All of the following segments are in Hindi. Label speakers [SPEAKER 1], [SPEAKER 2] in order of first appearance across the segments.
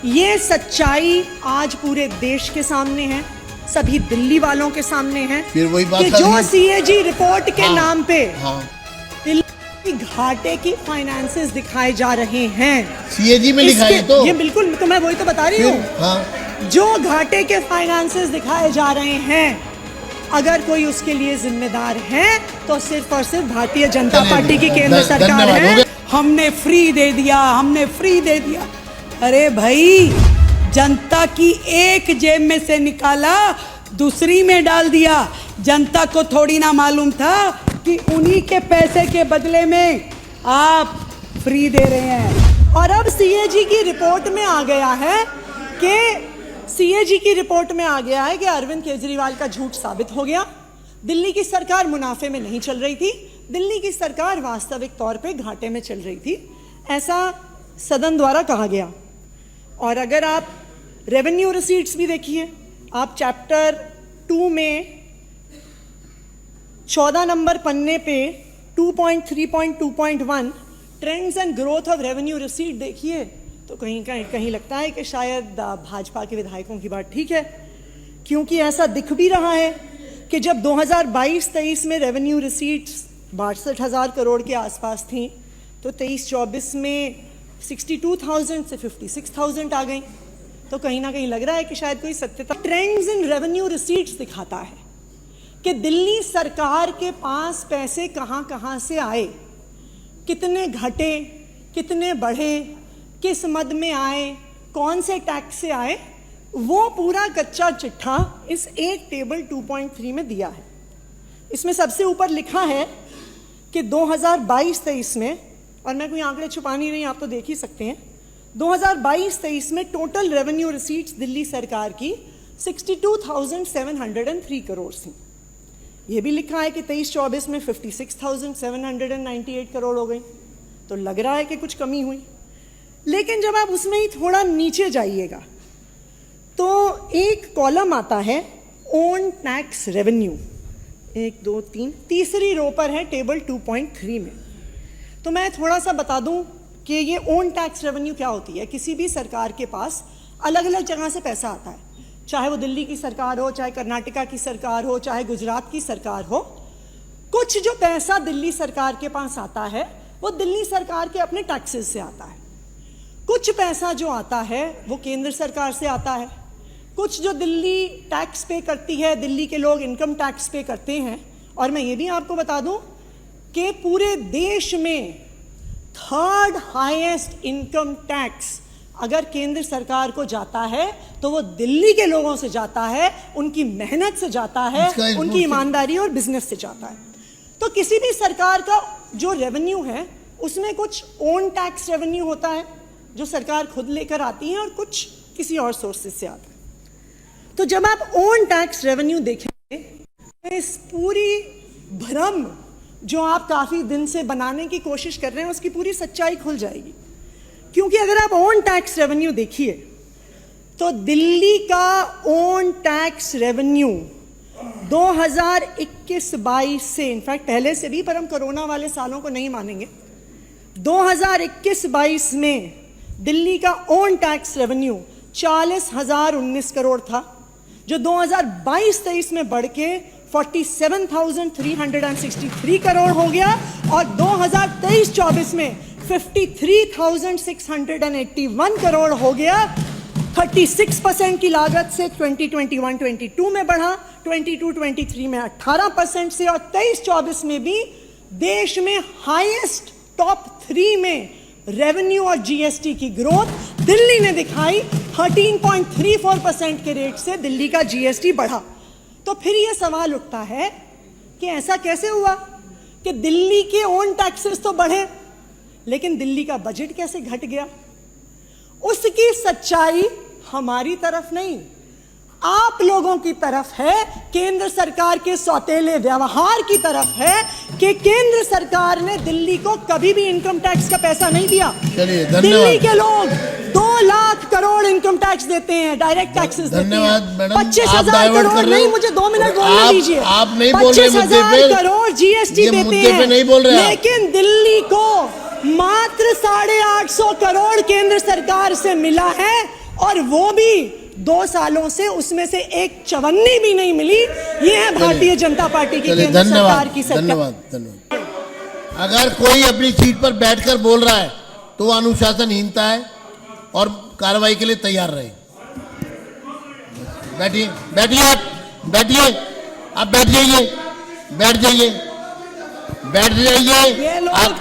[SPEAKER 1] ये सच्चाई आज पूरे देश के सामने है, सभी दिल्ली वालों के सामने है
[SPEAKER 2] फिर वही बात
[SPEAKER 1] कि जो सीएजी रिपोर्ट के नाम पे दिल्ली की घाटे की फाइनेंसेस दिखाए जा रहे हैं।
[SPEAKER 2] सीएजी में लिखा है तो
[SPEAKER 1] ये बिल्कुल, तो मैं वही तो बता रही हूँ। जो घाटे के फाइनेंसेस दिखाए जा रहे हैं, अगर कोई उसके लिए जिम्मेदार है तो सिर्फ और सिर्फ भारतीय जनता पार्टी की केंद्र सरकार है।
[SPEAKER 3] हमने फ्री दे दिया, हमने फ्री दे दिया। अरे भाई, जनता की एक जेब में से निकाला, दूसरी में डाल दिया। जनता को थोड़ी ना मालूम था कि उन्हीं के पैसे के बदले में आप फ्री दे रहे हैं।
[SPEAKER 1] और अब सीएजी की रिपोर्ट में आ गया है कि अरविंद केजरीवाल का झूठ साबित हो गया। दिल्ली की सरकार मुनाफे में नहीं चल रही थी, दिल्ली की सरकार वास्तविक तौर पे घाटे में चल रही थी, ऐसा सदन द्वारा कहा गया। और अगर आप रेवेन्यू रिसीट्स भी देखिए, आप चैप्टर 2 में 14 नंबर पन्ने पे 2.3.2.1 trends and growth of revenue receipt देखिए, तो कहीं लगता है कि शायद भाजपा के विधायकों की बात ठीक है, क्योंकि ऐसा दिख भी रहा है कि जब 2022-23 में रेवेन्यू रिसीट्स 62,000 करोड़ के आसपास थी, तो 23-24 में 62,000 से 56,000 आ गई। तो कहीं ना कहीं लग रहा है कि शायद कोई सत्यता। ट्रेंड्स इन रेवेन्यू रिसीट्स दिखाता है कि दिल्ली सरकार के पास पैसे कहां कहां से आए, कितने घटे, कितने बढ़े, किस मद में आए, कौन से टैक्स से आए, वो पूरा कच्चा चिट्ठा इस एक टेबल 2.3 में दिया है। इसमें सबसे ऊपर लिखा है कि 2022-23 में, और मैं कोई आंकड़े छुपा नहीं रही, आप तो देख ही सकते हैं, 2022-23 में टोटल रेवेन्यू रिसीट्स दिल्ली सरकार की 62,703 करोड़ थी। ये भी लिखा है कि 23-24 में 56,798 करोड़ हो गई। तो लग रहा है कि कुछ कमी हुई। लेकिन जब आप उसमें ही थोड़ा नीचे जाइएगा तो एक कॉलम आता है ओन टैक्स रेवेन्यू, 1 2 3, तीसरी रो पर है टेबल 2.3 में। तो मैं थोड़ा सा बता दूं कि ये ओन टैक्स रेवेन्यू क्या होती है। किसी भी सरकार के पास अलग अलग जगह से पैसा आता है, चाहे वो दिल्ली की सरकार हो, चाहे कर्नाटका की सरकार हो, चाहे गुजरात की सरकार हो। कुछ जो पैसा दिल्ली सरकार के पास आता है वो दिल्ली सरकार के अपने टैक्सेस से आता है। कुछ पैसा जो आता है वो केंद्र सरकार से आता है। कुछ जो दिल्ली टैक्स पे करती है, दिल्ली के लोग इनकम टैक्स पे करते हैं। और मैं ये भी आपको बता दूं कि पूरे देश में 3rd हाईएस्ट इनकम टैक्स अगर केंद्र सरकार को जाता है तो वो दिल्ली के लोगों से जाता है, उनकी मेहनत से जाता है, उनकी ईमानदारी और बिजनेस से जाता है। तो किसी भी सरकार का जो रेवेन्यू है उसमें कुछ ओन टैक्स रेवेन्यू होता है जो सरकार खुद लेकर आती है, और कुछ किसी और सोर्सेज से आता है। तो जब आप ओन टैक्स रेवेन्यू देखेंगे तो इस पूरी भ्रम जो आप काफी दिन से बनाने की कोशिश कर रहे हैं उसकी पूरी सच्चाई खुल जाएगी। क्योंकि अगर आप ओन टैक्स रेवेन्यू देखिए तो दिल्ली का ओन टैक्स रेवेन्यू 2021-22 से, इनफैक्ट पहले से भी, पर हम कोरोना वाले सालों को नहीं मानेंगे, 2021-22 में दिल्ली का ओन टैक्स रेवेन्यू 40,019 करोड़ था, जो 2022-23 में बढ़ के 47,363 करोड़ हो गया, और 2023-24 में 53,681 करोड़ हो गया। 36% की लागत से 2021-22 में बढ़ा, 22-23 में 18% से, और 23-24 में भी देश में हाईएस्ट टॉप 3 में रेवेन्यू और जीएसटी की ग्रोथ दिल्ली ने दिखाई। 13.34% के रेट से दिल्ली का जीएसटी बढ़ा। तो फिर यह सवाल उठता है कि ऐसा कैसे हुआ कि दिल्ली के ओन टैक्सेस तो बढ़े लेकिन दिल्ली का बजट कैसे घट गया। उसकी सच्चाई हमारी तरफ नहीं, आप लोगों की तरफ है, केंद्र सरकार के सौतेले व्यवहार की तरफ है कि केंद्र सरकार ने दिल्ली को कभी भी इनकम टैक्स का पैसा नहीं दिया। दिल्ली के लोग 2 लाख करोड़ इनकम टैक्स देते हैं, डायरेक्ट टैक्सेस देते हैं। 25,000 करोड़ नहीं, मुझे 2 मिनट बोलने दीजिए। 25,000 करोड़ जीएसटी देते हैं, लेकिन दिल्ली को मात्र 850 करोड़ केंद्र सरकार से मिला है और वो भी 2 सालों से उसमें से एक चवन्नी भी नहीं मिली। ये है भारतीय जनता पार्टी की केंद्र सरकार की सरकार।
[SPEAKER 2] धन्यवाद। अगर कोई अपनी सीट पर बैठकर बोल रहा है तो वो अनुशासनहीनता है और कार्रवाई के लिए तैयार रहे। बैठिए बैठिए आप बैठ जाइए
[SPEAKER 3] ये लोग
[SPEAKER 2] आप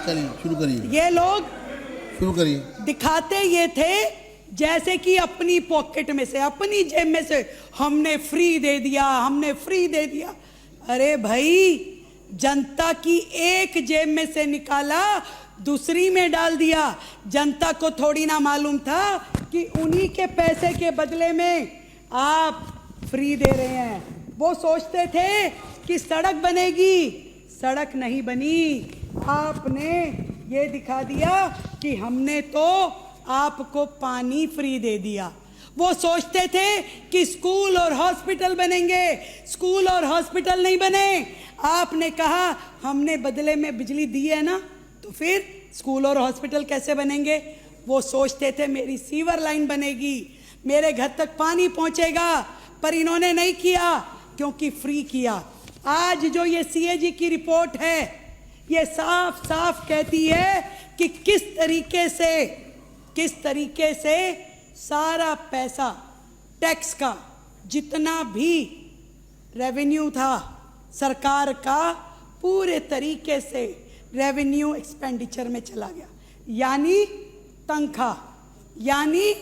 [SPEAKER 2] चलिए शुरू करिए।
[SPEAKER 3] दिखाते ये थे जैसे कि अपनी पॉकेट में से, अपनी जेब में से हमने फ्री दे दिया। अरे भाई, जनता की एक जेब में से निकाला, दूसरी में डाल दिया। जनता को थोड़ी ना मालूम था कि उन्हीं के पैसे के बदले में आप फ्री दे रहे हैं। वो सोचते थे कि सड़क बनेगी, सड़क नहीं बनी। आपने ये दिखा दिया कि हमने तो आपको पानी फ्री दे दिया। वो सोचते थे कि स्कूल और हॉस्पिटल बनेंगे, स्कूल और हॉस्पिटल नहीं बने। आपने कहा हमने बदले में बिजली दी है ना, तो फिर स्कूल और हॉस्पिटल कैसे बनेंगे। वो सोचते थे मेरी सीवर लाइन बनेगी, मेरे घर तक पानी पहुंचेगा, पर इन्होंने नहीं किया क्योंकि फ्री किया। आज जो ये सीएजी की रिपोर्ट है, ये साफ साफ कहती है कि किस तरीके से सारा पैसा टैक्स का जितना भी रेवेन्यू था सरकार का, पूरे तरीके से रेवेन्यू एक्सपेंडिचर में चला गया। यानी तनख्वाह, यानी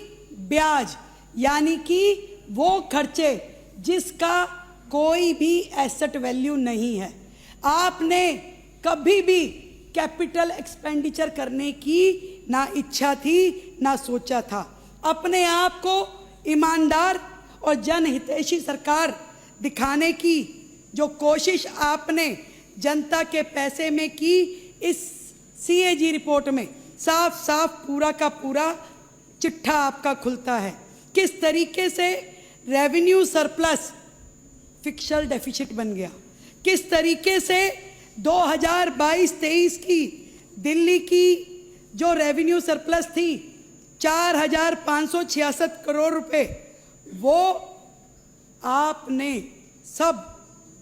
[SPEAKER 3] ब्याज, यानी कि वो खर्चे जिसका कोई भी एसेट वैल्यू नहीं है। आपने कभी भी कैपिटल एक्सपेंडिचर करने की ना इच्छा थी ना सोचा था। अपने आप को ईमानदार और जनहितैषी सरकार दिखाने की जो कोशिश आपने जनता के पैसे में की, इस सीएजी रिपोर्ट में साफ साफ पूरा का पूरा चिट्ठा आपका खुलता है। किस तरीके से रेवेन्यू सरप्लस फिक्शल डेफिसिट बन गया, किस तरीके से 2022-23 की दिल्ली की जो रेवेन्यू सरप्लस थी 4,566 करोड़ रुपए, वो आपने सब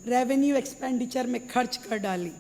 [SPEAKER 3] रेवेन्यू एक्सपेंडिचर में खर्च कर डाली।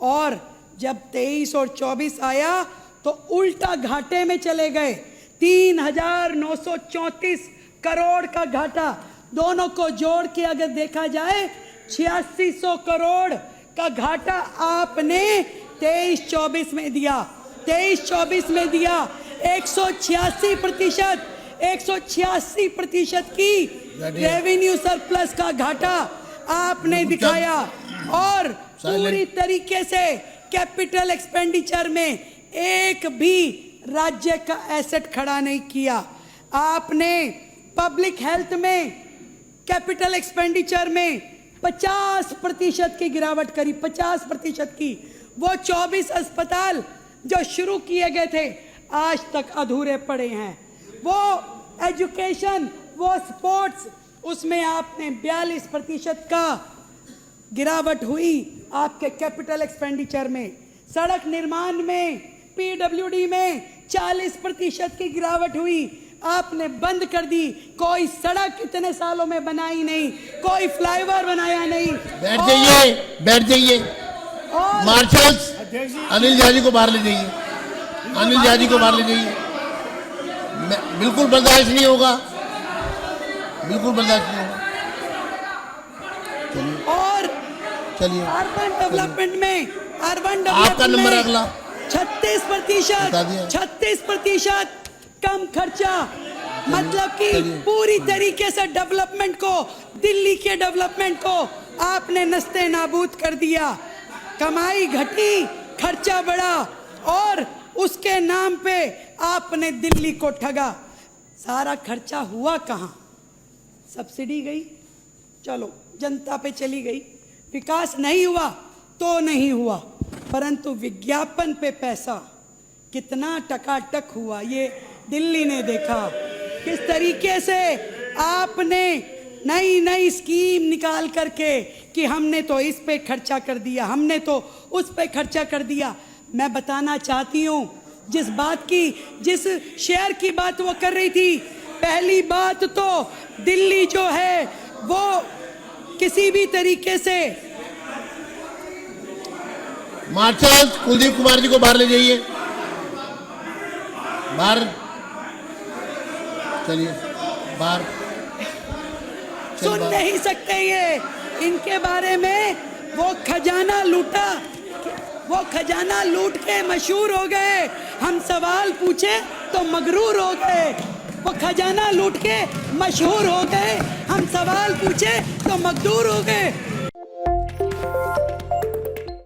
[SPEAKER 3] और जब 23 और 24 आया तो उल्टा घाटे में चले गए। 3,934 करोड़ का घाटा, दोनों को जोड़ के अगर देखा जाए 8600 करोड़ का घाटा आपने 23-24 में दिया। 23-24 में दिया 186% की रेवेन्यू सरप्लस का घाटा आपने दिखाया। और पूरी तरीके से कैपिटल एक्सपेंडिचर में एक भी राज्य का एसेट खड़ा नहीं किया। आपने पब्लिक हेल्थ में कैपिटल एक्सपेंडिचर में 50% की गिरावट करी, 50% की। वो 24 अस्पताल जो शुरू किए गए थे आज तक अधूरे पड़े हैं। वो एजुकेशन, वो स्पोर्ट्स, उसमें आपने 42% का गिरावट हुई आपके कैपिटल एक्सपेंडिचर में। सड़क निर्माण में, पीडब्ल्यूडी में 40% की गिरावट हुई, आपने बंद कर दी। कोई सड़क इतने सालों में बनाई नहीं, कोई फ्लाईओवर बनाया नहीं।
[SPEAKER 2] बैठ जाइए। मार्शल्स अनिल झा जी को बाहर ले जाइए, बिल्कुल बर्दाश्त नहीं होगा। चलिए
[SPEAKER 3] अर्बन डेवलपमेंट में
[SPEAKER 2] आपका नंबर अगला
[SPEAKER 3] 36% कम खर्चा। मतलब कि पूरी तरीके से डेवलपमेंट को, दिल्ली के डेवलपमेंट को आपने नस्ते नाबूद कर दिया। कमाई घटी, खर्चा बढ़ा और उसके नाम पे आपने दिल्ली को ठगा। सारा खर्चा हुआ कहाँ? सब्सिडी गई, चलो जनता पे चली गई। विकास नहीं हुआ तो नहीं हुआ, परंतु विज्ञापन पे पैसा कितना टकाटक हुआ ये दिल्ली ने देखा। किस तरीके से आपने नई नई स्कीम निकाल करके कि हमने तो इस पे खर्चा कर दिया, हमने तो उस पे खर्चा कर दिया। मैं बताना चाहती हूँ जिस शेयर की बात वो कर रही थी पहली बात तो दिल्ली जो है वो किसी भी तरीके से
[SPEAKER 2] मार्शल कुलदीप कुमार जी को बाहर ले जाइए, बाहर चलिए, बाहर
[SPEAKER 3] सुन नहीं सकते ये। इनके बारे में वो खजाना लूटा, वो खजाना लूट के मशहूर हो गए। हम सवाल पूछे तो मगरूर हो गए। वो खजाना लूट के मशहूर हो गए, हम सवाल पूछे तो मगदूर हो गए।